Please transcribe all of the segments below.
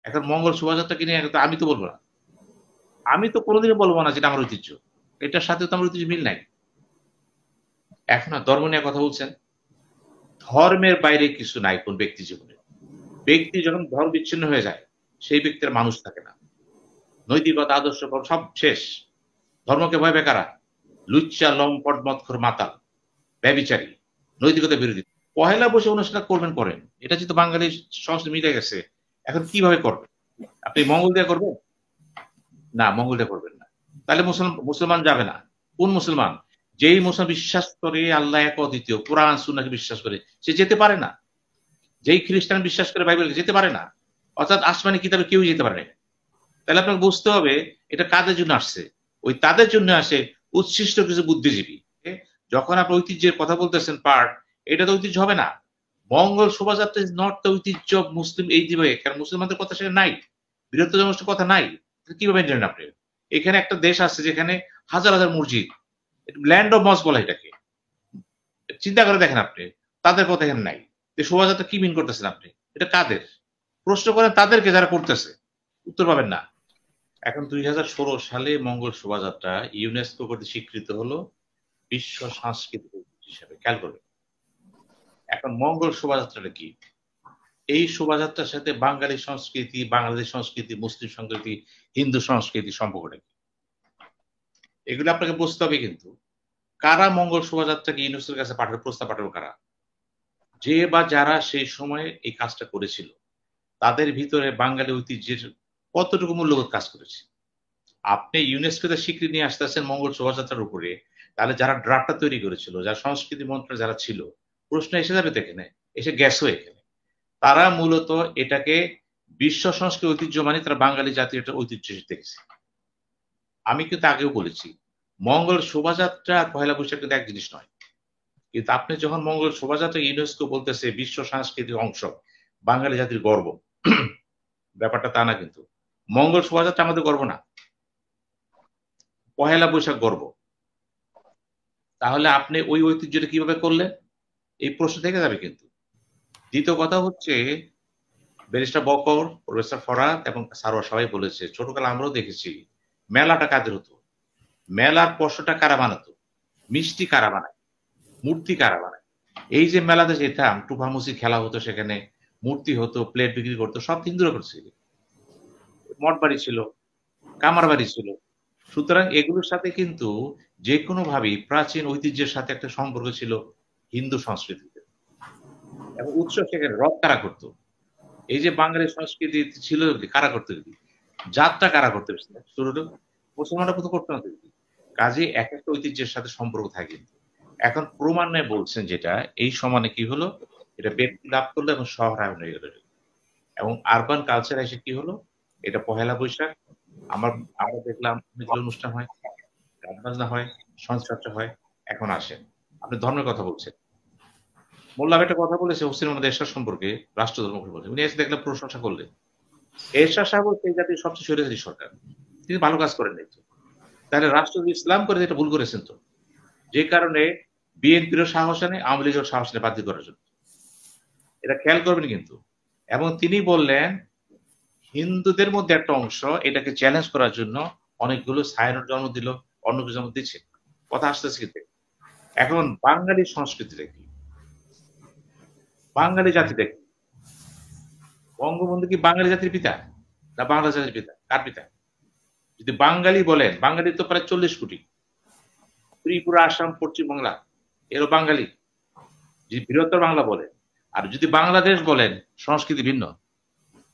এখন মঙ্গল শোভাযাত্রাকে নিয়ে আমি তো বলবো না, আমি তো কোনোদিনই বলবো না যেটা আমার ঐতিহ্য, এটার সাথে তো আমার ঐতিহ্য মিল নাই। এখন ধর্ম নিয়ে কথা বলছেন, ধর্মের বাইরে কিছু নাই কোন ব্যক্তি জীবনে। ব্যক্তি যখন ধর্ম বিচ্ছিন্ন হয়ে যায়, সেই ব্যক্তির মানুষ থাকে না, নৈতিকতা আদর্শ সব শেষ। ধর্মকে ভয় পায় কারা? লুচ্চা, লম্পট, মদখোর, মাতাল, ব্যভিচারী, নৈতিকতা বিরোধী। পহেলা বসে অনুষ্ঠান করবেন করেন, এটা যেহেতু বাঙালির সংস্কৃতি মিলে গেছে। এখন কিভাবে করবেন? আপনি মঙ্গল দিয়ে করবেন? না, মঙ্গল দিয়ে করবেন না। তাহলে মুসলমান যাবে না। কোন মুসলমান? যেই মুসলমান বিশ্বাস করে আল্লাহ এক অদ্বিতীয়, কোরআন সুন্নাহকে বিশ্বাস করে, সে যেতে পারে না। যেই খ্রিস্টান বিশ্বাস করে বাইবেলকে, যেতে পারে না। অর্থাৎ আসমানি কিতাবে কেউ যেতে পারে না। তাহলে আপনাকে বুঝতে হবে এটা কাদের জন্য আসছে। ওই তাদের জন্য আসে উচ্ছিষ্ট কিছু বুদ্ধিজীবী। যখন আপনি ঐতিহ্যের কথা বলতেছেন পার্ট, এটা তো ঐতিহ্য হবে না। Mangal Shobhajatra is not the ঐতিহ্য অফ মুসলিম এই দিবে, কারণ মুসলমানদের কথা সেটা নাই, বৃহত্তর জনগোষ্ঠীর কথা নাই। কিভাবে জানেন আপনি? এখানে একটা দেশ আছে যেখানে হাজার হাজার মসজিদ, ল্যান্ড অফ মস বলে এটাকে। চিন্তা করে দেখেন আপনি, তাদের কথা এখানে নাই। শোভাযাত্রা কি মিন করতেছেন আপনি? এটা কাদের? প্রশ্ন করেন তাদেরকে যারা করতেছে, উত্তর পাবেন না। এখন 2016 সালে মঙ্গল শোভাযাত্রা ইউনেস্কো কর্তৃক স্বীকৃত হলো বিশ্ব সাংস্কৃতিক ঐতিহ্য হিসাবে। খেয়াল করবেন। এখন মঙ্গল শোভাযাত্রাটা কি? এই শোভাযাত্রার সাথে বাঙালি সংস্কৃতি, বাংলাদেশ সংস্কৃতি, মুসলিম সংস্কৃতি, হিন্দু সংস্কৃতি সম্পর্কটা কি? এগুলো আপনাকে বুঝতে হবে। কিন্তু কারা মঙ্গল শোভাযাত্রাকে ইউনেস্কোর কাছে প্রস্তাব পাঠাবে কারা? যে বা যারা সেই সময়ে এই কাজটা করেছিল, তাদের ভিতরে বাঙালি ঐতিহ্যের কতটুকু মূল্যবোধ কাজ করেছে। আপনি ইউনেস্কোতে স্বীকৃতি নিয়ে আসতেছেন মঙ্গল শোভাযাত্রার উপরে, তাহলে যারা ড্রাফটটা তৈরি করেছিল, যারা সংস্কৃতি মন্ত্রণালয়ে যারা ছিল, প্রশ্ন এসে যাবে তো এখানে, এসে গেছো এখানে। তারা মূলত এটাকে বিশ্ব সংস্কৃতি ঐতিহ্য মানে তারা বাঙালি জাতির একটা ঐতিহ্য দেখেছে। আমি কিন্তু আগেও বলেছি, মঙ্গল শোভাযাত্রা আর পহেলা বৈশাখ কিন্তু এক জিনিস নয়। কিন্তু আপনি যখন মঙ্গল শোভাযাত্রা ইউনেস্কো বলতেছে বিশ্ব সাংস্কৃতিক অংশ, বাঙালি জাতির গর্ব, ব্যাপারটা তা না কিন্তু। মঙ্গল শোভাযাত্রা আমাদের গর্ব না, পহেলা বৈশাখ গর্ব। তাহলে আপনি ওই ঐতিহ্যটা কিভাবে করলেন, এই প্রশ্ন থেকে যাবে কিন্তু। দ্বিতীয় কথা হচ্ছে, ব্যারিস্টার বকর, প্রফেসর ফরাদ এবং সারোয়ার সবাই বলেছে, ছোটকালে আমরাও দেখেছি মেলাটা কাদের হতো, মেলার পশোটা কারা বানাতো, মিষ্টি কারা বানায়, মূর্তি কারা বানায়। এই যে মেলাতে যেতাম, টুফামুসি খেলা হতো, সেখানে মূর্তি হতো, প্লেট বিক্রি করতো, সব হিন্দুরা করছিল। মঠ বাড়ি ছিল, কামার বাড়ি ছিল। সুতরাং এগুলোর সাথে কিন্তু যে কোনো ভাবেই প্রাচীন ঐতিহ্যের সাথে একটা সম্পর্ক ছিল হিন্দু সংস্কৃতিতে। এবং উৎসব সেখানে রথ কারা করতো, এই যে বাঙালি সংস্কৃতি ছিল কারা করতে দিবি, যাত্রা কারা করতে শুরুটা মুসলমানরা প্রথম করতে না দিবি। কাজে এক একটা ঐতিহ্যের সাথে সম্পর্ক থাকে। এখন ক্রমান্বয়ে বলছেন যেটা এই সমানে কি হলো, এটা ব্যক্তি লাভ করলো এবং শহরায়ন হয়ে গেল। এবং আরবান কালচার এসে কি হলো, এটা পহেলা বৈশাখ আমার আমরা দেখলাম অনেকগুলো অনুষ্ঠান হয়, গান বাজনা হয়, সংস্কারটা হয়। এখন আসেন, আপনি ধর্মের কথা বলছেন। মোল্লা একটা কথা বলেছে হোসেন মোহাম্মদ এরশাদ সম্পর্কে, রাষ্ট্রধর্ম বলে, উনি এসে দেখলাম প্রশংসা করলেন। এরশাদ সাহেব হচ্ছে এই জাতির সবচেয়ে স্বৈরাচারী সরকার, তিনি ভালো কাজ করেন নাই তো। তাহলে রাষ্ট্র ইসলাম করে এটা ভুল করেছেন তো। যে কারণে বিএনপির সাহস আনে, আওয়ামী লীগের সাহস আনে বাতিল করার জন্য। এটা খেয়াল করবেন কিন্তু। এবং তিনি বললেন হিন্দুদের মধ্যে একটা অংশ এটাকে চ্যালেঞ্জ করার জন্য অনেকগুলো সায়নের জন্ম দিল, অন্য কিছু জন্ম দিচ্ছে। কথা আসতেছে কিন্তু। এখন বাঙালি সংস্কৃতিটা কি, বাঙালি জাতিটা কি? বঙ্গবন্ধু কি বাঙালি জাতির পিতা, না বাংলা জাতির পিতা? কার পিতা? যদি বাঙালি বলেন, বাঙালি তো প্রায় 40 কোটি। ত্রিপুরা, আসাম, পশ্চিমবাংলা এরও বাঙালি, যদি বৃহত্তর বাংলা বলেন। আর যদি বাংলাদেশ বলেন, সংস্কৃতি ভিন্ন।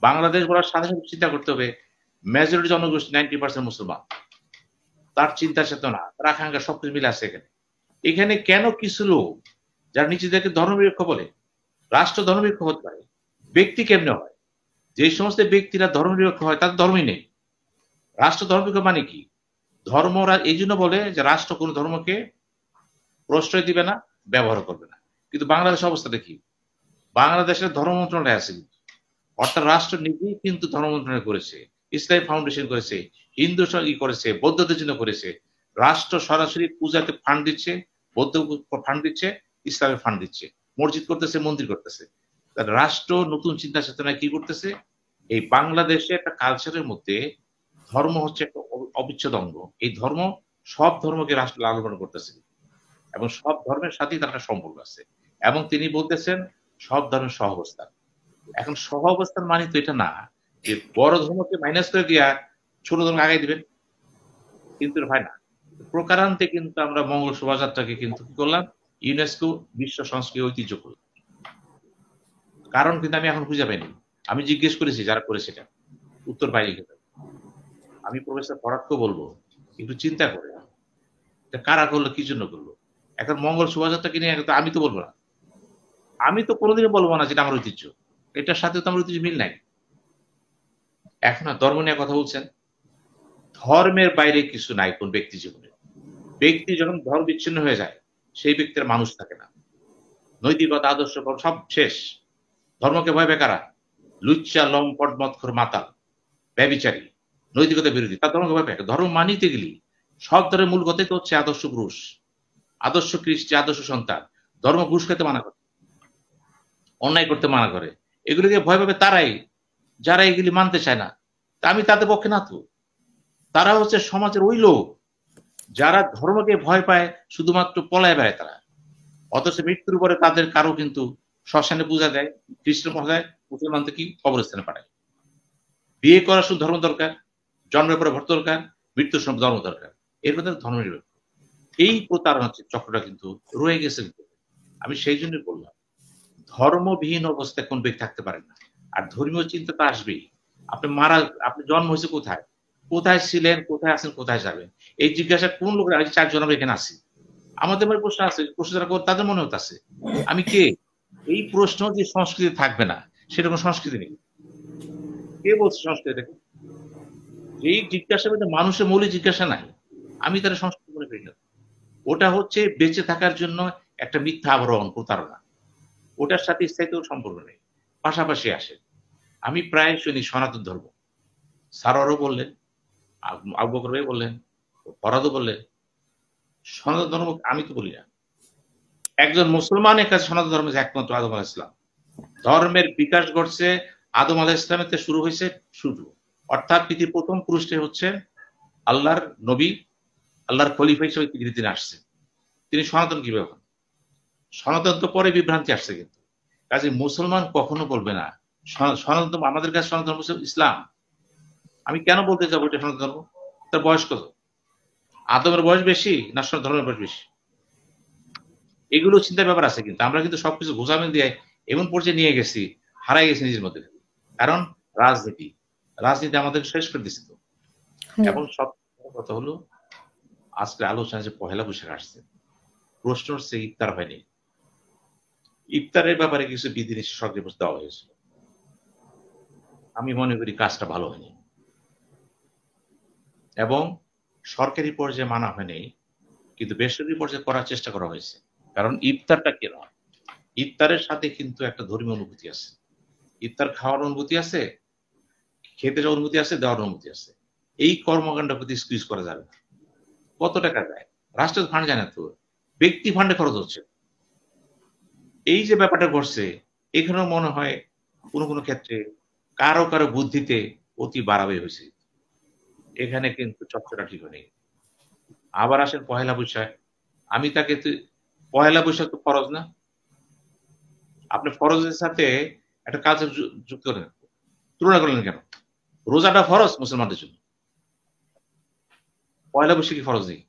বাংলাদেশ বলার সাথে সাথে চিন্তা করতে হবে মেজরিটি জনগোষ্ঠী 90% মুসলমান, তার চিন্তা চেতনা, তার আকাঙ্ক্ষা সবকিছু মিলে আছে এখানে। এখানে কেন কিছু লোক যারা নিজেদেরকে ধর্মনিরপেক্ষ বলে, রাষ্ট্র ধর্মনিরপেক্ষ হতে পারে, ব্যক্তি কেমনে হয়? যে সমস্ত ব্যক্তিরা ধর্মনিরপেক্ষ হয় তাদের ধর্মই নেই। রাষ্ট্র ধর্মনিরপেক্ষ মানে কি? ধর্মরা এই জন্য বলে যে রাষ্ট্র কোন ধর্মকে প্রশ্রয় দিবে না, ব্যবহার করবে না। কিন্তু বাংলাদেশের অবস্থাটা কি? বাংলাদেশের ধর্ম মন্ত্রণালয় আছে, অর্থাৎ রাষ্ট্র নিজেই কিন্তু ধর্ম মন্ত্রণালয় করেছে, ইসলামী ফাউন্ডেশন করেছে, হিন্দু করেছে, বৌদ্ধদের জন্য করেছে। রাষ্ট্র সরাসরি পূজাতে ফান্ড দিচ্ছে, বৌদ্ধ ফান্ড দিচ্ছে, ইসলামের ফান্ড দিচ্ছে, মসজিদ করতেছে, মন্দির করতেছে। রাষ্ট্র নতুন চিন্তা চেতনায় কি করতেছে, এই বাংলাদেশে একটা কালচারের মধ্যে ধর্ম হচ্ছে একটা অবিচ্ছেদ্য অঙ্গ। এই ধর্ম সব ধর্মকে রাষ্ট্র লালন পালন করতেছে এবং সব ধর্মের সাথেই তার একটা সম্পর্ক আছে। এবং তিনি বলতেছেন সব ধর্মের সহাবস্থান। এখন সহাবস্থান মানে তো এটা না যে বড় ধর্মকে মাইনাস করে দিয়া ছোট ধর্ম আগায় দিবেন। কিন্তু এটা হয় না। প্রকারান্তে কিন্তু আমরা মঙ্গল শোভাযাত্রাকে কিন্তু কি করলাম? ইউনেস্কো বিশ্ব সংস্কৃতি ঐতিহ্য করলাম। কারণ কিন্তু আমি এখন খুঁজে পাইনি। আমি জিজ্ঞেস করেছি যারা করেছে এটা। উত্তর পাইনি কিন্তু। আমি প্রফেসর ফরাদকেও বলবো, একটু চিন্তা করে এটা কারা করলো, কি জন্য করলো? এখন মঙ্গল শোভাযাত্রাকে নিয়ে তো আমি তো বলব না। আমি তো কোনোদিনও বলব না যে এটা আমার ঐতিহ্য। এটার সাথে তো আমার ঐতিহ্য মিল নাই। এখন ধর্ম নিয়ে কথা বলছেন। ধর্মের বাইরে কিছু নাই কোন ব্যক্তি জীবনে। ব্যক্তি যখন ধর্ম বিচ্ছিন্ন হয়ে যায়, সেই ব্যক্তির মানুষ থাকে না। নৈতিকতা, আদর্শ সব শেষ। ধর্মকে ভয় পায় কারা? লুচ্চা, লম্পট, মদখোর, মাতাল, ব্যভিচারী, নৈতিকতা বিরোধী। তার ধর্মকে ভয় পায়। ধর্ম মানিতে গেলে সব ধর্মের মূল কথাই তো হচ্ছে আদর্শ পুরুষ, আদর্শ কৃষ্টি, আদর্শ সন্তান। ধর্ম ঘুষ খেতে মানা করে, অন্যায় করতে মানা করে। এগুলিকে ভয় পাবে তারাই, যারা এগুলি মানতে চায় না। তা আমি তাদের পক্ষে না তো। তারা হচ্ছে সমাজের ওই লোক যারা ধর্মকে ভয় পায়, শুধুমাত্র পলায় বেড়ায় তারা। অথচ মৃত্যুর পরে তাদের কারো কিন্তু শ্মশানে পূজা দেয়, খ্রিস্টান দেয়, মুসলমানদের কি কবরস্থানে পাঠায়। বিয়ে করার শুধু ধর্ম দরকার, জন্মের পরে ভর্ত দরকার, মৃত্যুর সময় ধর্ম দরকার। এর মধ্যে ধর্ম নিরপেক্ষ। এই প্রতারণা চক্রটা কিন্তু রয়ে গেছে। আমি সেই জন্যই বললাম, ধর্মবিহীন অবস্থায় কোন ব্যক্তি থাকতে পারে না। আর ধর্মীয় চিন্তা তো আসবেই। আপনি জন্ম হয়েছে কোথায়? কোথায় ছিলেন, কোথায় আছেন, কোথায় যাবেন? এই জিজ্ঞাসা কোন লোকের? আজ ৪ জন আমরা এখানে আছি। আমাদের মনে প্রশ্ন আছে, প্রশ্ন যারা করে তাদের মনে হতে আছে। আমি কে? এই প্রশ্ন যে সংস্কৃতি থাকবে না, সেটা কোন সংস্কৃতি নেই। কে বলছে সংস্কৃতিটাকে? এই জিজ্ঞাসার মধ্যে মানুষের মৌলিক জিজ্ঞাসা নাই। আমি তারা সংস্কৃতি মনে করি না। ওটা হচ্ছে বেঁচে থাকার জন্য একটা মিথ্যা আবরণ, প্রতারণা। ওটার সাথে স্থায়িত্ব সম্পর্ক নেই। পাশাপাশি আসে। আমি প্রায় শুনি সনাতন ধর্ম। স্যারও বললেন, আবু বকর ভাই বললেন, ফরাদও বললেন, সনাতন ধর্ম আমি তো বলি না। একজন মুসলমানের কাছে সনাতন ধর্ম একমাত্র আদম আলাইহিস সালাম। ধর্মের বিকাশ ঘটছে আদম আলাইহিস সালামের থেকে শুরু হয়েছে শুরু। অর্থাৎ পৃথিবীর প্রথম পুরুষটি হচ্ছে আল্লাহর নবী, আল্লাহর খলিফা হিসেবে পৃথিবীতে তিনি আসছেন। তিনি সনাতন কিভাবে হন? সনাতন তো পরে বিভ্রান্তি আসছে কিন্তু। কাজে মুসলমান কখনো বলবে না সনাতন, আমাদের কাছে সনাতন ধর্ম ইসলাম। আমি কেন বলতে যাবো এটা সনাতন ধর্ম? তার বয়স কত? আদমের বয়স বেশি না ধর্মের বয়স বেশি? এগুলো চিন্তার ব্যাপার আছে কিন্তু। আমরা কিন্তু সবকিছু ঘোষামেল দিয়ে এমন পর্যায়ে নিয়ে গেছি, হারাই গেছি নিজের মধ্যে। কারণ রাজনীতি, রাজনীতি আমাদের শেষ করে দিচ্ছে তো। এবং সব কথা হলো আজকে আলোচনা যে পহেলা বৈশাখ আসছে, প্রশ্ন হচ্ছে ইফতার হয়নি। ইফতারের ব্যাপারে কিছু বিধিনিষেধ সরকারি দেওয়া হয়েছিল। আমি মনে করি কাজটা ভালো হয়নি এবং সরকারি পর্যায়ে মানা হয়নি, কিন্তু বেসরকারি পর্যায়ে করার চেষ্টা করা হয়েছে। কারণ ইফতারটা কি নয়, ইফতারের সাথে কিন্তু একটা ধর্মীয় অনুভূতি আছে। ইফতার খাওয়ার অনুভূতি আছে, খেতে যাওয়ার অনুভূতি আছে, দেওয়ার অনুভূতি আছে। এই কর্মকাণ্ডের প্রতি স্কুইজ করা যাবে না। কত টাকা যায়? রাষ্ট্রের ফান্ড যায় না তো, ব্যক্তি ফান্ডে খরচ হচ্ছে। এই যে ব্যাপারটা ঘটছে, এখানেও মনে হয় কোনো কোনো ক্ষেত্রে কারো কারো বুদ্ধিতে অতি বাড়াবে হয়েছে। এখানে কিন্তু চর্চাটা ঠিক নেই। আবার আসেন পহেলা বৈশাখ। আমি তাকে পহেলা বৈশাখ তো ফরজ না? আপনি ফরজের সাথে একটা কালচার যুক্ত করেন, তুলনা করলেন কেন? রোজাটা ফরজ মুসলমানদের জন্য, পহেলা বৈশাখী ফরজ নেই।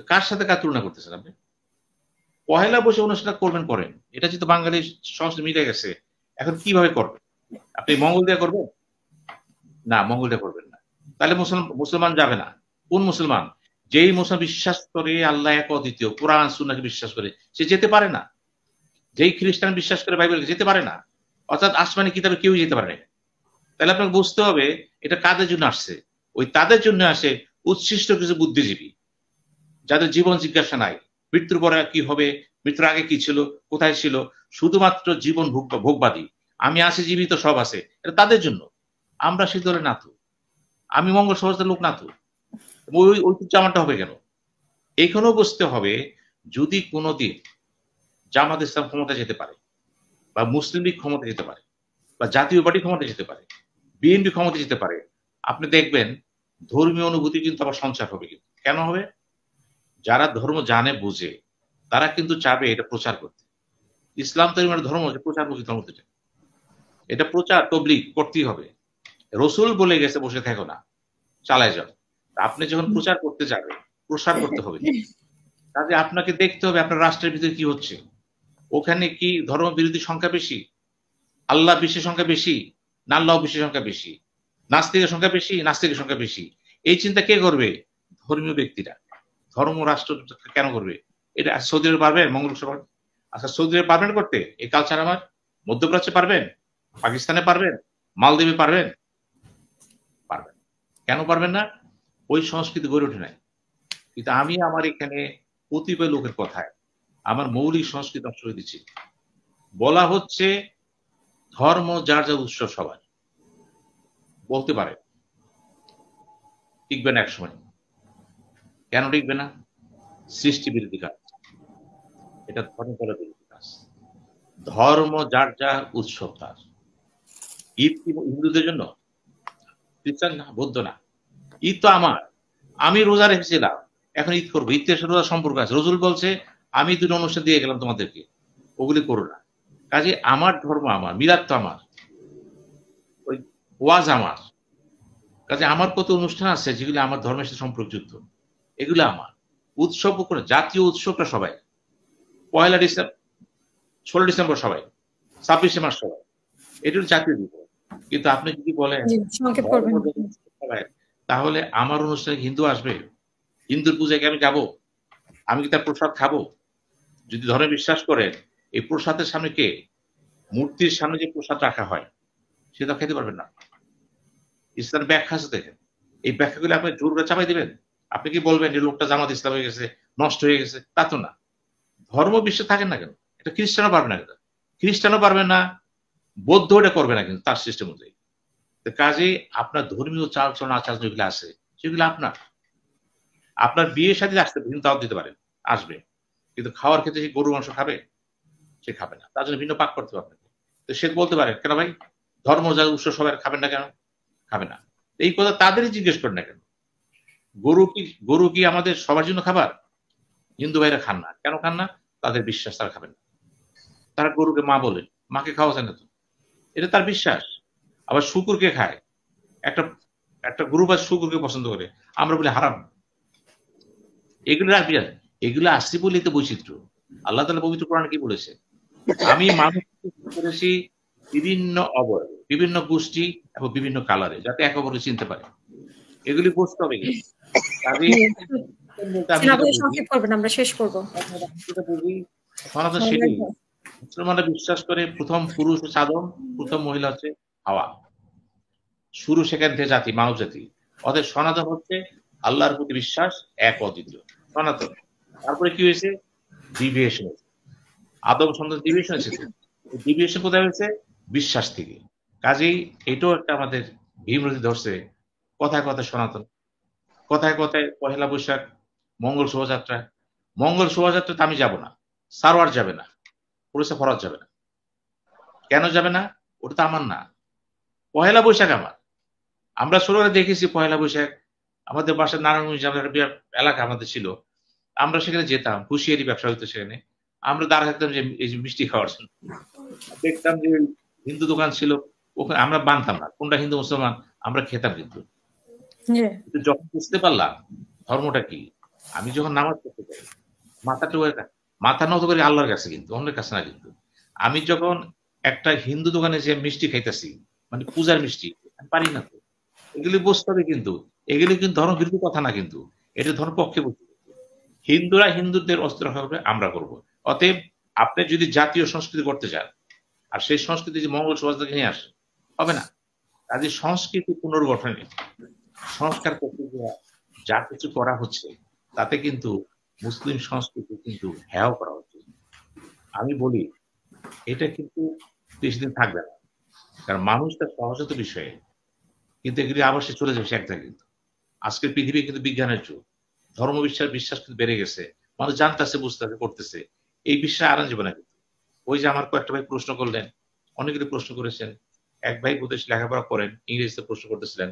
কার সাথে কার তুলনা করতেছেন আপনি? পহেলা বৈশাখ অনুষ্ঠানটা করবেন করেন, এটা যেহেতু বাঙালির সংস্কৃতি মিলে গেছে। এখন কিভাবে করবেন? আপনি মঙ্গল দিয়ে করবেন? না, মঙ্গল দিয়ে করবেন না। তাহলে মুসলমান যাবে না। কোন মুসলমান? যেই মুসলমান বিশ্বাস করে আল্লাহ এক অদ্বিতীয়, কোরআন সুন্নাহকে বিশ্বাস করে, সে যেতে পারে না। যেই খ্রিস্টান বিশ্বাস করে বাইবেলকে, যেতে পারে না। অর্থাৎ আসমানি কিতাবে কেউ যেতে পারে না। তাহলে আপনাকে বুঝতে হবে এটা কাদের জন্য আসছে। ওই তাদের জন্য আসে উচ্ছিষ্ট কিছু বুদ্ধিজীবী, যাদের জীবন জিজ্ঞাসা নাই, মৃত্যুর পরে কি হবে, মৃত্যুর আগে কি ছিল, কোথায় ছিল, শুধুমাত্র জীবন ভোগবাদী। আমি আছি, জীবিত সব আছে, এটা তাদের জন্য। আমরা সে দলে না তো। আমি মঙ্গল সমাজের লোক না তো। ওই ঐতিহ্য আমারটা হবে কেন? এখানেও বুঝতে হবে, যদি কোনোদিন জামাত ইসলাম ক্ষমতা যেতে পারে, বা মুসলিম লীগ ক্ষমতা যেতে পারে, বা জাতীয় পার্টি ক্ষমতা যেতে পারে, বিএনপি ক্ষমতা যেতে পারে, আপনি দেখবেন ধর্মীয় অনুভূতি কিন্তু আবার সঞ্চার হবে। কিন্তু কেন হবে? যারা ধর্ম জানে বুঝে তারা কিন্তু চাবে এটা প্রচার করতে। ইসলাম তো মানে ধর্ম যে প্রচার করতে ধর্ম থেকে। এটা প্রচার তবলিগ করতেই হবে। রসুল বলে গেছে বসে থাকো না, চালায় যাও। আপনি যখন প্রচার করতে যাবেন, প্রসার করতে হবে। কাজে আপনাকে দেখতে হবে আপনার রাষ্ট্রের ভিতরে কি হচ্ছে। ওখানে কি ধর্ম বিরোধী সংখ্যা বেশি, আল্লাহ বিশ্বের সংখ্যা বেশি, না আল্লাহ বিশ্বের সংখ্যা বেশি, নাস্তিকের সংখ্যা বেশি, নাস্তিকের সংখ্যা বেশি। এই চিন্তা কে করবে? ধর্মীয় ব্যক্তিরা। ধর্ম রাষ্ট্র কেন করবে? এটা সৌদি আরবে পারবেন? মঙ্গল সভা আচ্ছা সৌদি আরবে পারবেন করতে এই কালচার আমার? মধ্যপ্রাচ্যে পারবেন? পাকিস্তানে পারবেন? মালদ্বীপে পারবেন? পারবেন। কেন পারবেন না? ওই সংস্কৃতি গড়ে ওঠে নাই। কিন্তু আমি আমার এখানে কতিপয় লোকের কথায় আমার মৌলিক সংস্কৃতি নষ্ট করে দিচ্ছি। বলা হচ্ছে ধর্ম যার যার উৎসব সবার, বলতে পারে টিকবে না একসময়। কেন টিকবে না? সৃষ্টি বিরোধী কাজ, এটা ধর্ম করা বিরোধী কাজ। ধর্ম যার যার উৎসব তার। ঈদ কি হিন্দুদের জন্য? খ্রিস্টান না, বৌদ্ধ না। ঈদ তো আমার, আমি রোজা রেখেছিলাম, এখন ঈদ করবো। ঈদ থেকে রোজার সম্পর্ক আছে। রসুল বলছে আমি দুটো অনুষ্ঠান দিয়ে গেলাম তোমাদেরকে, ওগুলি করো না। কাজে আমার ধর্ম আমার, মিলাদ তো আমার, ওই ওয়াজ আমার। কাজে আমার কত অনুষ্ঠান আছে যেগুলো আমার ধর্মের সাথে সম্পর্কযুক্ত, এগুলো আমার। উৎসব করে জাতীয় উৎসবটা সবাই, 1 ডিসেম্বর, 16 ডিসেম্বর সবাই, 26 মার্চ সবাই, এটা হলো জাতীয় দিবস। কিন্তু আপনি যদি বলেন সবাই, তাহলে আমার অনুষ্ঠানে হিন্দু আসবে? হিন্দুর পূজায় কি আমি যাবো? আমি কি তার প্রসাদ খাবো? যদি ধর্মে বিশ্বাস করেন, এই প্রসাদের সামনে কে? মূর্তির সামনে যে প্রসাদ রাখা হয় সেটা খেতে পারবেন না। ইসলামের ব্যাখ্যা আছে দেখেন, এই ব্যাখ্যাগুলো আপনি জোর করে চাপাই দিবেন? আপনি কি বলবেন যে লোকটা জামাত ইসলাম হয়ে গেছে, নষ্ট হয়ে গেছে? তা তো না। ধর্ম বিশ্বে থাকেন না কেন, এটা খ্রিস্টানও পারবে না, কেন খ্রিস্টানও পারবে না, বৌদ্ধ এটা করবে না কিন্তু তার সিস্টেম অনুযায়ী। কাজেই আপনার ধর্মীয় চালচলন আচার যেগুলো আছে সেগুলো আপনার। আপনার বিয়ের সাথে আসতে ভিন্ন দাওয়াত দিতে পারেন, আসবে, কিন্তু খাওয়ার ক্ষেত্রে সে গরুর মাংস খাবে? সে খাবে না, তার জন্য ভিন্ন পাক করতে হবে আপনাকে। তো সে বলতে পারে কেন ভাই ধর্ম যার উৎসব সবাই খাবেন না কেন? খাবে না। এই কথা তাদেরই জিজ্ঞেস করেন না কেন? গরু কি আমাদের সবার জন্য খাবার? হিন্দু ভাইরা খান না, কেন খান না? তাদের বিশ্বাস, তারা খাবেন না। তারা গরুকে মা বলে, মাকে খাওয়া যায় না তো, এটা তার বিশ্বাস। আবার শুকুরকে খায়, একটা একটা গ্রুপ আছে শুকুরকে পছন্দ করে, আমরা বলি হারাম। এগুলো রাখবি, এগুলো আসছে বলেই তো বৈচিত্র্য। আল্লাহ তাআলা পবিত্র কোরআনে কি বলেছে? আমি মানুষ করেছি বিভিন্ন অবয়বে, বিভিন্ন গোষ্ঠী এবং বিভিন্ন কালারে, যাতে একে অপরকে চিনতে পারে। এগুলি বুঝতে হবে কিন্তু। কাজেই আমরা শেষ করব। সনাতন সেটাই। মুসলমানরা বিশ্বাস করে প্রথম পুরুষ হচ্ছে আদম, প্রথম মহিলা হচ্ছে হাওয়া। শুরু সেখান থেকে জাতি, মানব জাতি। অতএব সনাতন হচ্ছে আল্লাহর প্রতি বিশ্বাস, এক অদ্বিতীয় সনাতন। তারপরে কি হয়েছে? ডিভিয়েশন হয়েছে, আদম সন্তান ডিভিয়েশন হয়েছে। ডিভিয়েশন কোথায় হয়েছে? বিশ্বাস থেকে। কাজেই এটাও একটা আমাদের বিমূর্তি ধরছে। কথায় কথায় সনাতন, কথায় কথায় পহেলা বৈশাখ, মঙ্গল শোভাযাত্রা। মঙ্গল শোভাযাত্রাতে আমি যাব না, সারোয়ার যাবে না, পুলিশে ফরজ যাবে না। কেন যাবে না? ওটা তো আমার না। পহেলা বৈশাখ আমার। আমরা ছোটবেলায় দেখেছি পহেলা বৈশাখ, আমাদের বাসার নারায়ণগঞ্জ এলাকা আমাদের ছিল, আমরা সেখানে যেতাম, হুঁশিয়ারি ব্যবসা হইতো সেখানে। আমরা দাঁড়া থাকতাম যে এই যে মিষ্টি খাওয়ার জন্য। দেখতাম যে হিন্দু দোকান ছিল, ওখানে আমরা বানতাম না কোনটা হিন্দু মুসলমান, আমরা খেতাম। কিন্তু যখন বুঝতে পারলাম ধর্মটা কি, আমি যখন নামাজ পড়তে পারি, মাথা নত করি আল্লাহর কাছে, কিন্তু অন্যের কাছে না। কিন্তু আমি যখন একটা হিন্দু দোকানে যে মিষ্টি খাইতেছি, মানে পূজার মিষ্টি, আমি পারি না তো। এগুলি বুঝতে হবে কিন্তু, এগুলি কিন্তু ধর্ম বিরোধী কথা না, কিন্তু এটা ধর্ম পক্ষে বুঝতে। হিন্দুরা হিন্দুদের অস্ত্র রক্ষা করবে, আমরা করব। অতএব আপনি যদি জাতীয় সংস্কৃতি করতে চান, আর সেই সংস্কৃতি যে মঙ্গল শোভাযাত্রাকে নিয়ে আসে, হবে না। কাজে সংস্কৃতি পুনর্গঠনে সংস্কার প্রক্রিয়া যা কিছু করা হচ্ছে, তাতে কিন্তু মুসলিম সংস্কৃতি কিন্তু হ্যাও করা হচ্ছে। আমি বলি এটা কিন্তু বেশি দিন থাকবে না, কারণ মানুষ তার সহজাত বিষয়ে কিন্তু এগুলি আবার সে চলে যাবে এক জায়গায়। কিন্তু আজকের পৃথিবী কিন্তু বিজ্ঞানের যুগ, ধর্ম বিশ্বাস কিন্তু বেড়ে গেছে, মানুষ জানতেছে, বুঝতেছে, করতেছে। এই বিশ্বাস আনা যাবে না। কিন্তু ওই যে আমার কয়েকটা ভাই প্রশ্ন করলেন, অনেকগুলি প্রশ্ন করেছেন, এক ভাই বোধহয় লেখাপড়া করেন, ইংরেজিতে প্রশ্ন করতেছিলেন।